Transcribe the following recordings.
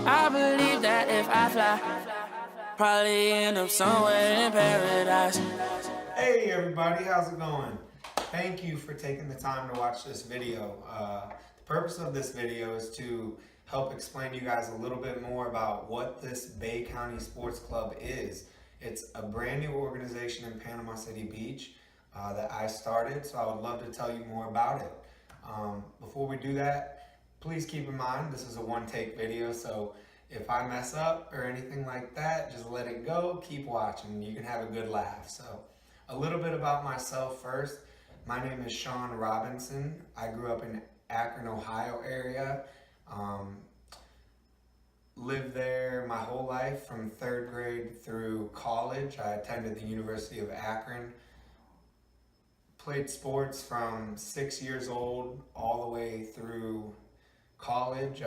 I believe that if I fly, probably end up somewhere in paradise. Hey everybody, how's it going? Thank you for taking the time to watch this video. The purpose of this video is to help explain to you guys a little bit more about what this Bay County Sports Club is. It's a brand new organization in Panama City Beach that I started, so I would love to tell you more about it. Before we do that, please keep in mind this is a one-take video, so if I mess up or anything like that, just let it go, keep watching, you can have a good laugh. So, a little bit about myself first. My name is Sean Robinson. I grew up in Akron, Ohio area. Lived there my whole life from 3rd grade through college. I attended the University of Akron. Played sports from 6 years old all the way through college.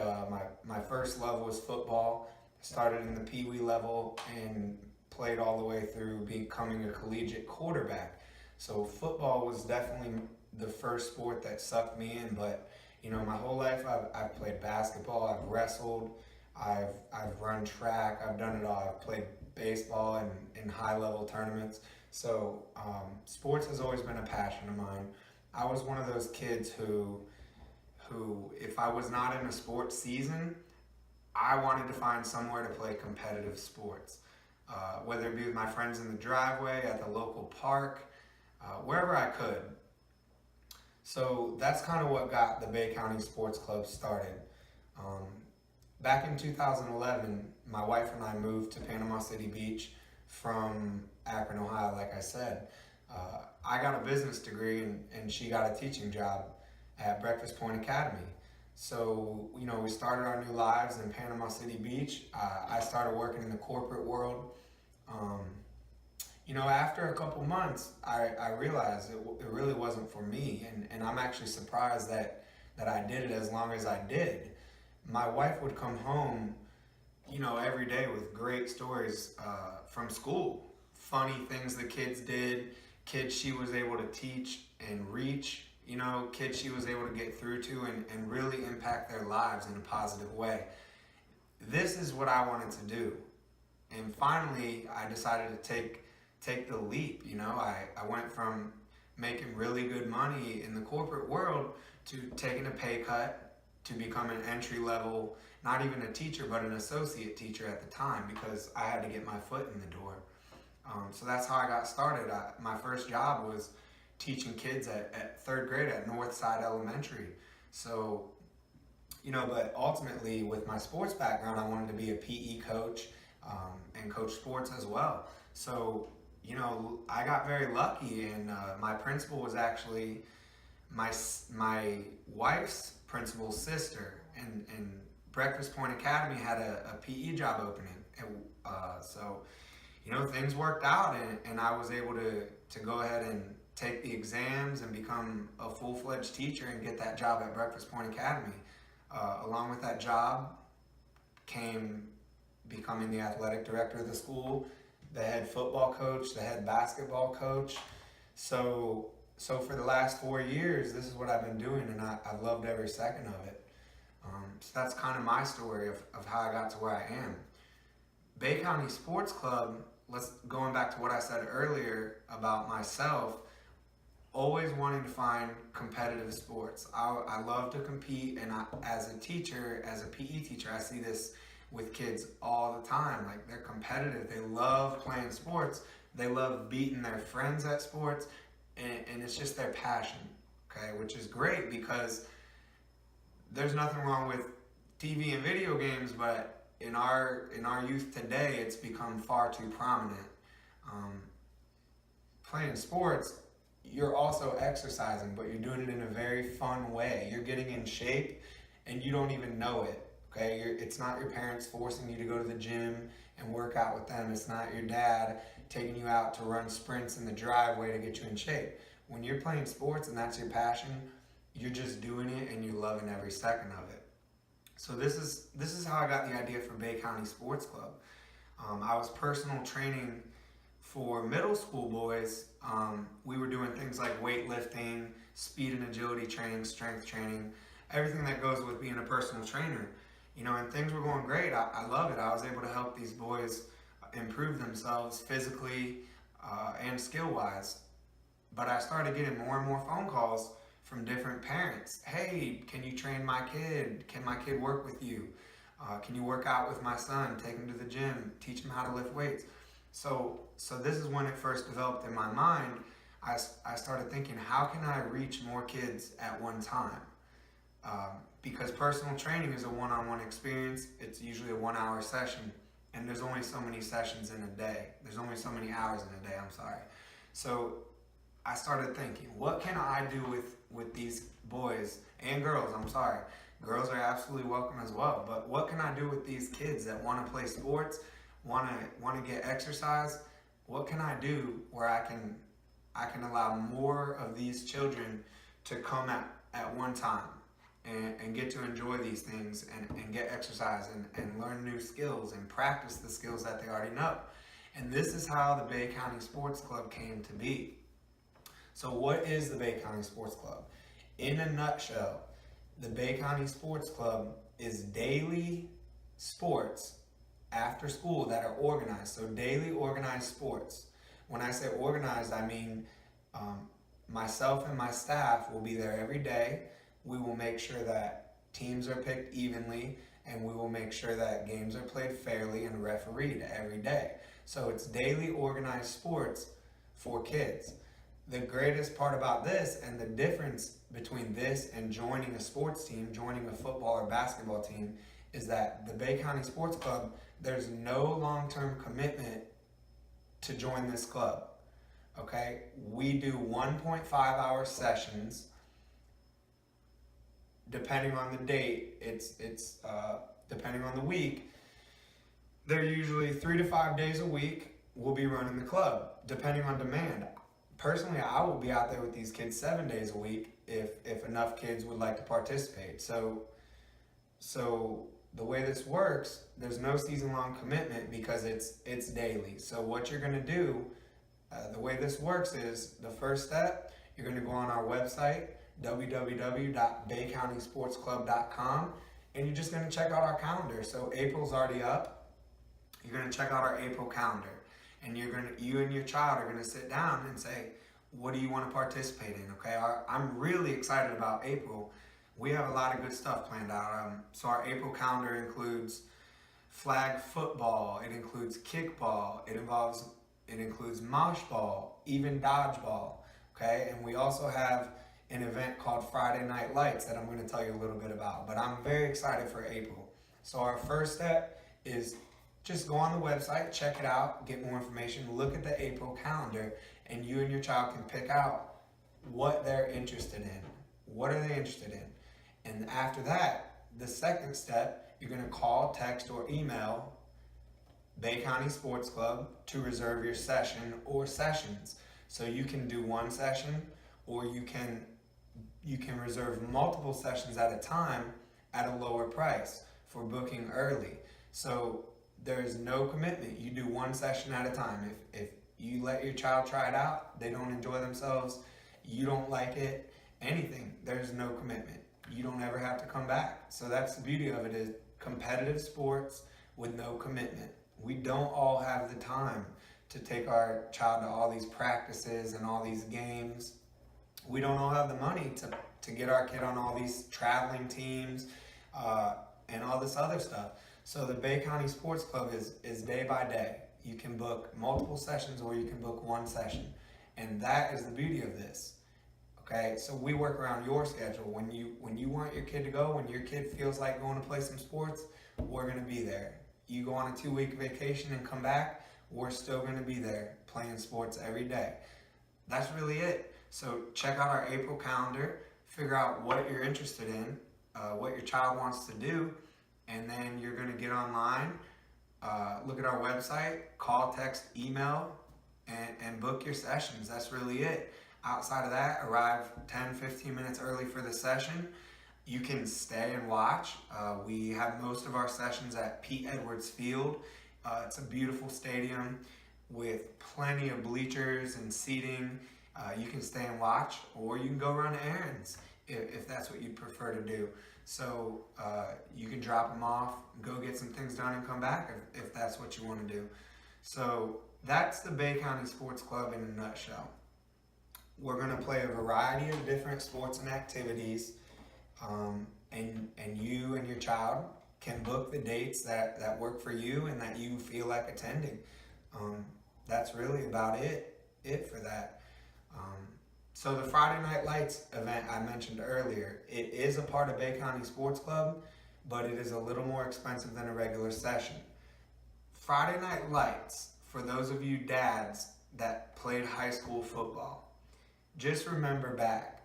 My first love was football. Started in the Pee Wee level and played all the way through becoming a collegiate quarterback. So football was definitely the first sport that sucked me in, but you know, my whole life I've played basketball, I've wrestled, I've run track, I've done it all. I've played baseball and in high level tournaments. So sports has always been a passion of mine. I was one of those kids who if I was not in a sports season, I wanted to find somewhere to play competitive sports. Whether it be with my friends in the driveway, at the local park, wherever I could. So that's kind of what got the Bay County Sports Club started. Back in 2011, my wife and I moved to Panama City Beach from Akron, Ohio, like I said. I got a business degree and she got a teaching job at Breakfast Point Academy. So, you know, we started our new lives in Panama City Beach. I started working in the corporate world. You know, after a couple months, I realized it really wasn't for me. And I'm actually surprised that I did it as long as I did. My wife would come home, you know, every day with great stories from school. Funny things the kids did, kids she was able to teach and reach, you know, kids she was able to get through to and really impact their lives in a positive way. This is what I wanted to do. And finally, I decided to take the leap. You know, I went from making really good money in the corporate world to taking a pay cut to become an entry level, not even a teacher, but an associate teacher at the time because I had to get my foot in the door. So that's how I got started. My first job was teaching kids at 3rd grade at Northside Elementary. So, you know, but ultimately with my sports background, I wanted to be a PE coach and coach sports as well. So, you know, I got very lucky and my principal was actually my wife's principal's sister, and Breakfast Point Academy had a PE job opening. And, so, you know, things worked out and I was able to go ahead and take the exams and become a full-fledged teacher and get that job at Breakfast Point Academy. Along with that job came becoming the athletic director of the school, the head football coach, the head basketball coach. So for the last 4 years, this is what I've been doing and I've loved every second of it. So that's kind of my story of how I got to where I am. Bay County Sports Club, going back to what I said earlier about myself, always wanting to find competitive sports. I love to compete, and as a teacher, as a PE teacher, I see this with kids all the time. Like, they're competitive, they love playing sports, they love beating their friends at sports, and it's just their passion, okay? Which is great because there's nothing wrong with TV and video games, but in our youth today, it's become far too prominent. Playing sports, you're also exercising, but you're doing it in a very fun way. You're getting in shape and you don't even know it, okay? It's not your parents forcing you to go to the gym and work out with them. It's not your dad taking you out to run sprints in the driveway to get you in shape. When you're playing sports and that's your passion, you're just doing it and you're loving every second of it. So this is how I got the idea for Bay County Sports Club. I was personal training for middle school boys. We were doing things like weightlifting, speed and agility training, strength training, everything that goes with being a personal trainer. and things were going great. I love it. I was able to help these boys improve themselves physically and skill-wise. But I started getting more and more phone calls from different parents. Hey, can you train my kid? Can my kid work with you? Can you work out with my son? Take him to the gym, teach him how to lift weights. So this is when it first developed in my mind. I started thinking, how can I reach more kids at one time? Because personal training is a one-on-one experience. It's usually a 1 hour session, and there's only so many sessions in a day. There's only so many hours in a day, I'm sorry. So I started thinking, what can I do with these boys and girls? I'm sorry. Girls are absolutely welcome as well. But what can I do with these kids that want to play sports, want to get exercise? What can I do where I can allow more of these children to come at one time and get to enjoy these things and get exercise and learn new skills and practice the skills that they already know. And this is how the Bay County Sports Club came to be. So what is the Bay County Sports Club? In a nutshell, the Bay County Sports Club is daily sports after school that are organized. So daily organized sports. When I say organized, I mean myself and my staff will be there every day. We will make sure that teams are picked evenly, and we will make sure that games are played fairly and refereed every day. So it's daily organized sports for kids. The greatest part about this, and the difference between this and joining a sports team, joining a football or basketball team, is that the Bay County Sports Club, there's no long-term commitment to join this club. Okay? We do 1.5 hour sessions. Depending on the date, it's depending on the week. They're usually 3 to 5 days a week. We'll be running the club, depending on demand. Personally, I will be out there with these kids 7 days a week if enough kids would like to participate. So the way this works, there's no season-long commitment because it's daily. So what you're going to do, the way this works is, the first step, you're going to go on our website, www.baycountysportsclub.com, and you're just going to check out our calendar. So April's already up. You're going to check out our April calendar, and you and your child are going to sit down and say, what do you want to participate in? Okay, I'm really excited about April. We have a lot of good stuff planned out. So our April calendar includes flag football, it includes kickball, it includes mosh ball, even dodgeball. Okay, and we also have an event called Friday Night Lights that I'm going to tell you a little bit about. But I'm very excited for April. So our first step is just go on the website, check it out, get more information, look at the April calendar, and you and your child can pick out what they're interested in. What are they interested in? And after that, the second step, you're going to call, text, or email Bay County Sports Club to reserve your session or sessions. So you can do one session, or you can reserve multiple sessions at a time at a lower price for booking early. So there's no commitment. You do one session at a time. If you let your child try it out, they don't enjoy themselves, you don't like it, anything, there's no commitment. You don't ever have to come back. So that's the beauty of it, is competitive sports with no commitment. We don't all have the time to take our child to all these practices and all these games. We don't all have the money to get our kid on all these traveling teams and all this other stuff. So the Bay County Sports Club is day by day. You can book multiple sessions, or you can book one session. And that is the beauty of this. Okay, so we work around your schedule. When you want your kid to go, when your kid feels like going to play some sports, we're going to be there. You go on a 2-week vacation and come back, we're still going to be there playing sports every day. That's really it. So check out our April calendar, figure out what you're interested in, what your child wants to do, and then you're going to get online, look at our website, call, text, email, and book your sessions. That's really it. Outside of that, arrive 10-15 minutes early for the session. You can stay and watch. We have most of our sessions at Pete Edwards Field. It's a beautiful stadium with plenty of bleachers and seating. You can stay and watch, or you can go run errands if that's what you'd prefer to do. So you can drop them off, go get some things done, and come back if that's what you want to do. So that's the Bay County Sports Club in a nutshell. We're going to play a variety of different sports and activities, and you and your child can book the dates that work for you and that you feel like attending. That's really about it for that. So the Friday Night Lights event I mentioned earlier, it is a part of Bay County Sports Club, but it is a little more expensive than a regular session. Friday Night Lights, for those of you dads that played high school football, just remember back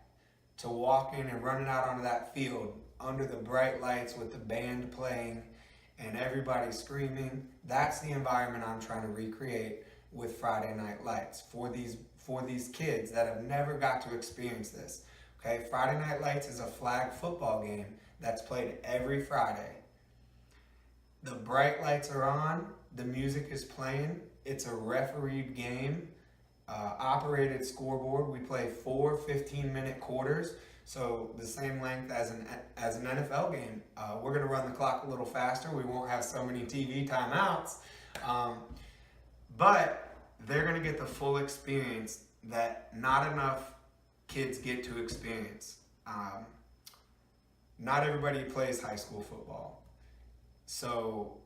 to walking and running out onto that field under the bright lights with the band playing and everybody screaming. That's the environment I'm trying to recreate with Friday Night Lights for these kids that have never got to experience this. Okay, Friday Night Lights is a flag football game that's played every Friday. The bright lights are on, the music is playing, it's a refereed game, operated scoreboard. We play 4 15-minute quarters, so the same length as an NFL game. We're going to run the clock a little faster. We won't have so many TV timeouts, but they're going to get the full experience that not enough kids get to experience. Not everybody plays high school football. So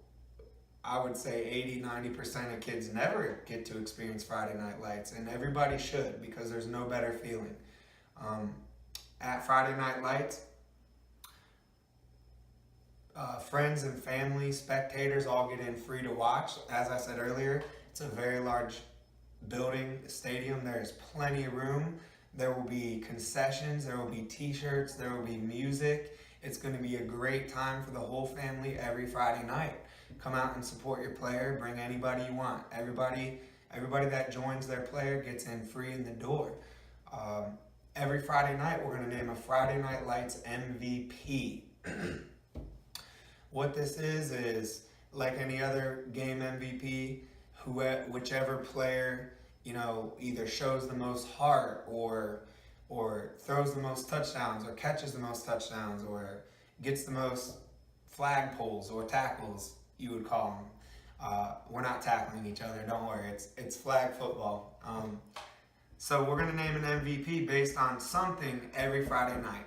I would say 80-90% of kids never get to experience Friday Night Lights, and everybody should, because there's no better feeling. At Friday Night Lights, friends and family, spectators all get in free to watch. As I said earlier, it's a very large building, stadium. There's plenty of room. There will be concessions, there will be t-shirts, there will be music. It's going to be a great time for the whole family every Friday night. Come out and support your player, bring anybody you want. Everybody that joins their player gets in free in the door. Every Friday night, we're going to name a Friday Night Lights MVP. What this is like any other game MVP, whichever player, either shows the most heart or throws the most touchdowns or catches the most touchdowns or gets the most flag pulls or tackles, you would call them. We're not tackling each other, don't worry, it's flag football. So we're going to name an MVP based on something every Friday night.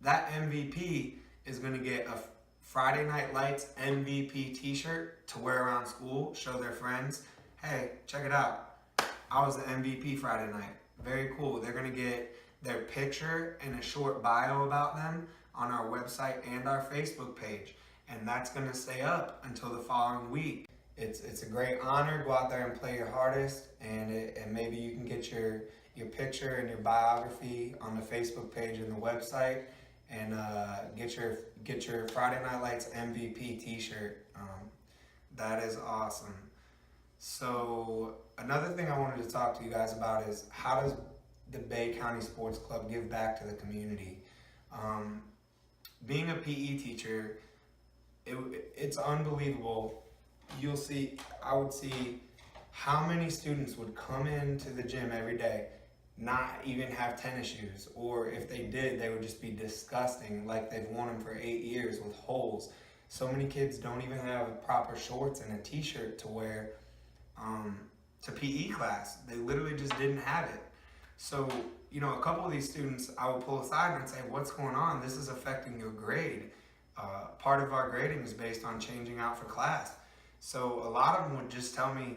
That MVP is going to get a Friday Night Lights MVP t-shirt to wear around school, show their friends, hey, check it out, I was the MVP Friday night. Very cool. They're going to get their picture and a short bio about them on our website and our Facebook page. And that's going to stay up until the following week. It's a great honor. Go out there and play your hardest, and maybe you can get your picture and your biography on the Facebook page and the website, and get your Friday Night Lights MVP t-shirt. That is awesome. So another thing I wanted to talk to you guys about is, how does the Bay County Sports Club give back to the community? Being a PE teacher, it's unbelievable. I would see how many students would come into the gym every day, not even have tennis shoes, or if they did, they would just be disgusting, like they've worn them for 8 years with holes. So many kids don't even have proper shorts and a t-shirt to wear to PE class. They literally just didn't have it. So, a couple of these students I would pull aside and say, what's going on? This is affecting your grade. Part of our grading is based on changing out for class. So a lot of them would just tell me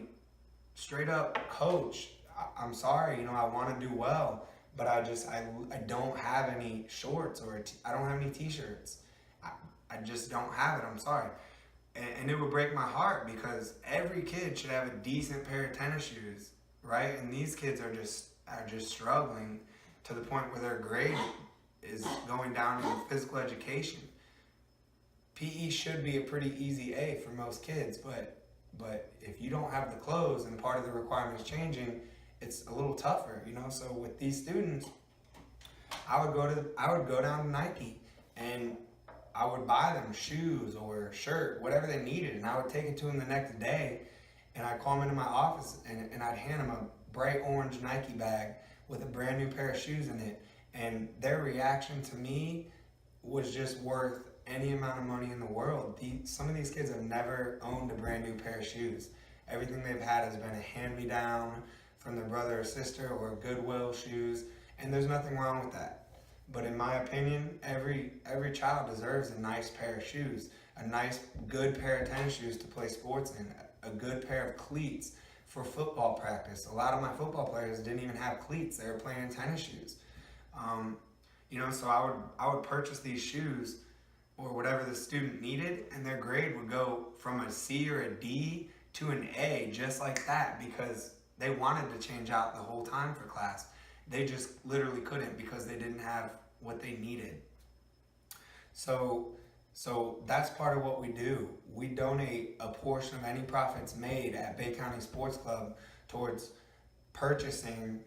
straight up, Coach, I'm sorry, I want to do well, but I don't have any shorts, or I don't have any t-shirts. I just don't have it, I'm sorry. And it would break my heart, because every kid should have a decent pair of tennis shoes, right? And these kids are just struggling to the point where their grade is going down in physical education. PE should be a pretty easy A for most kids, but if you don't have the clothes and part of the requirements changing, it's a little tougher, So with these students, I would go down to Nike and I would buy them shoes or shirt, whatever they needed, and I would take it to them the next day, and I'd call them into my office and I'd hand them a bright orange Nike bag with a brand new pair of shoes in it, and their reaction to me was just worth any amount of money in the world. Some of these kids have never owned a brand new pair of shoes. Everything they've had has been a hand-me-down from their brother or sister, or Goodwill shoes, and there's nothing wrong with that. But in my opinion, every child deserves a nice pair of shoes, a nice, good pair of tennis shoes to play sports in, a good pair of cleats for football practice. A lot of my football players didn't even have cleats; they were playing in tennis shoes. So I would purchase these shoes or whatever the student needed, and their grade would go from a C or a D to an A just like that, because they wanted to change out the whole time for class. They just literally couldn't because they didn't have what they needed. So that's part of what we do. We donate a portion of any profits made at Bay County Sports Club towards purchasing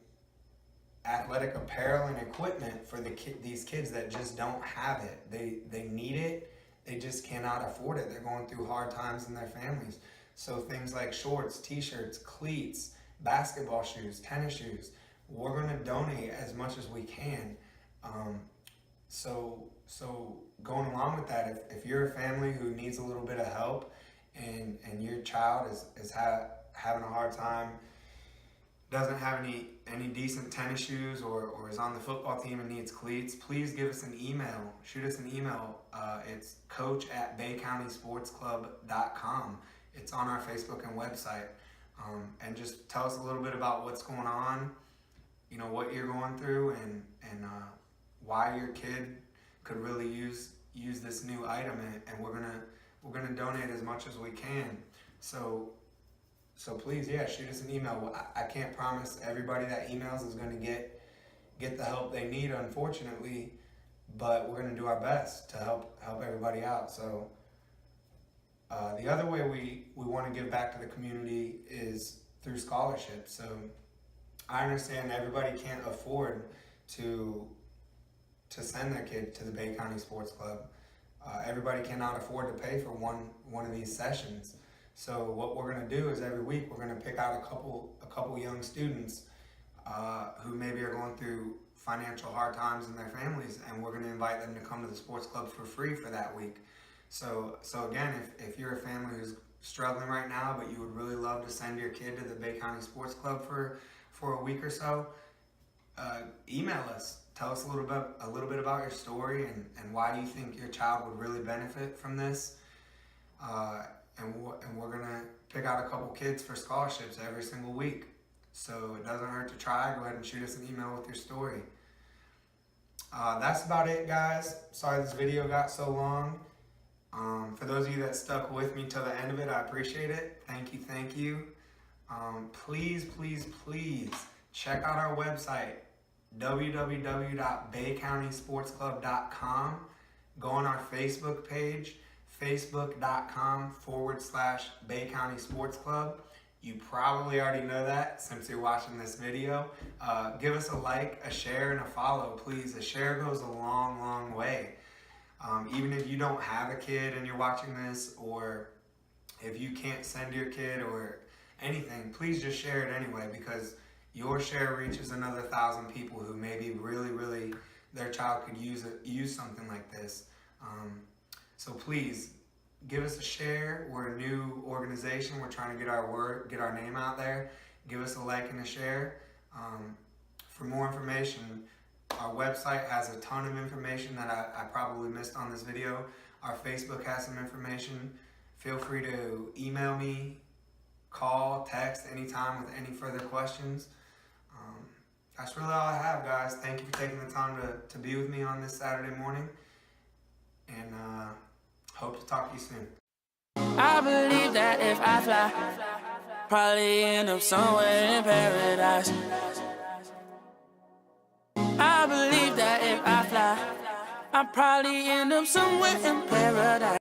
athletic apparel and equipment for these kids that just don't have it. They need it, they just cannot afford it. They're going through hard times in their families. So things like shorts, t-shirts, cleats, basketball shoes, tennis shoes, we're going to donate as much as we can. So going along with that, if you're a family who needs a little bit of help and your child is having a hard time, doesn't have any decent tennis shoes, or is on the football team and needs cleats, please give us an email. Shoot us an email. It's coach@baycountysportsclub.com. It's on our Facebook and website. And just tell us a little bit about what's going on, what you're going through, and why your kid could really use this new item, and we're gonna donate as much as we can. So please, shoot us an email. I can't promise everybody that emails is going to get the help they need, unfortunately, but we're going to do our best to help everybody out. So the other way we want to give back to the community is through scholarships. So I understand everybody can't afford to send their kid to the Bay County Sports Club. Everybody cannot afford to pay for one of these sessions. So what we're going to do is every week we're going to pick out a couple young students who maybe are going through financial hard times in their families, and we're going to invite them to come to the sports club for free for that week. So again, if you're a family who's struggling right now, but you would really love to send your kid to the Bay County Sports Club for a week or so, email us. Tell us a little bit about your story and why do you think your child would really benefit from this. And we're gonna pick out a couple kids for scholarships every single week. So it doesn't hurt to try. Go ahead and shoot us an email with your story. That's about it, guys. Sorry this video got so long. For those of you that stuck with me till the end of it, I appreciate it. Thank you. Please check out our website, www.baycountysportsclub.com. Go on our Facebook page, facebook.com/Bay County Sports Club. You probably already know that since you're watching this video. Give us a like, a share, and a follow, please. A share goes a long way. Even if you don't have a kid and you're watching this, or if you can't send your kid or anything, please just share it anyway, because your share reaches another 1,000 people who maybe really their child could use something like this. So please give us a share. We're a new organization. We're trying to get our name out there. Give us a like and a share. For more information, our website has a ton of information that I probably missed on this video. Our Facebook has some information. Feel free to email me, call, text anytime with any further questions. That's really all I have, guys. Thank you for taking the time to be with me on this Saturday morning. And hope to talk to you soon. I believe that if I fly, probably end up somewhere in paradise. I believe that if I fly, I'll probably end up somewhere in paradise.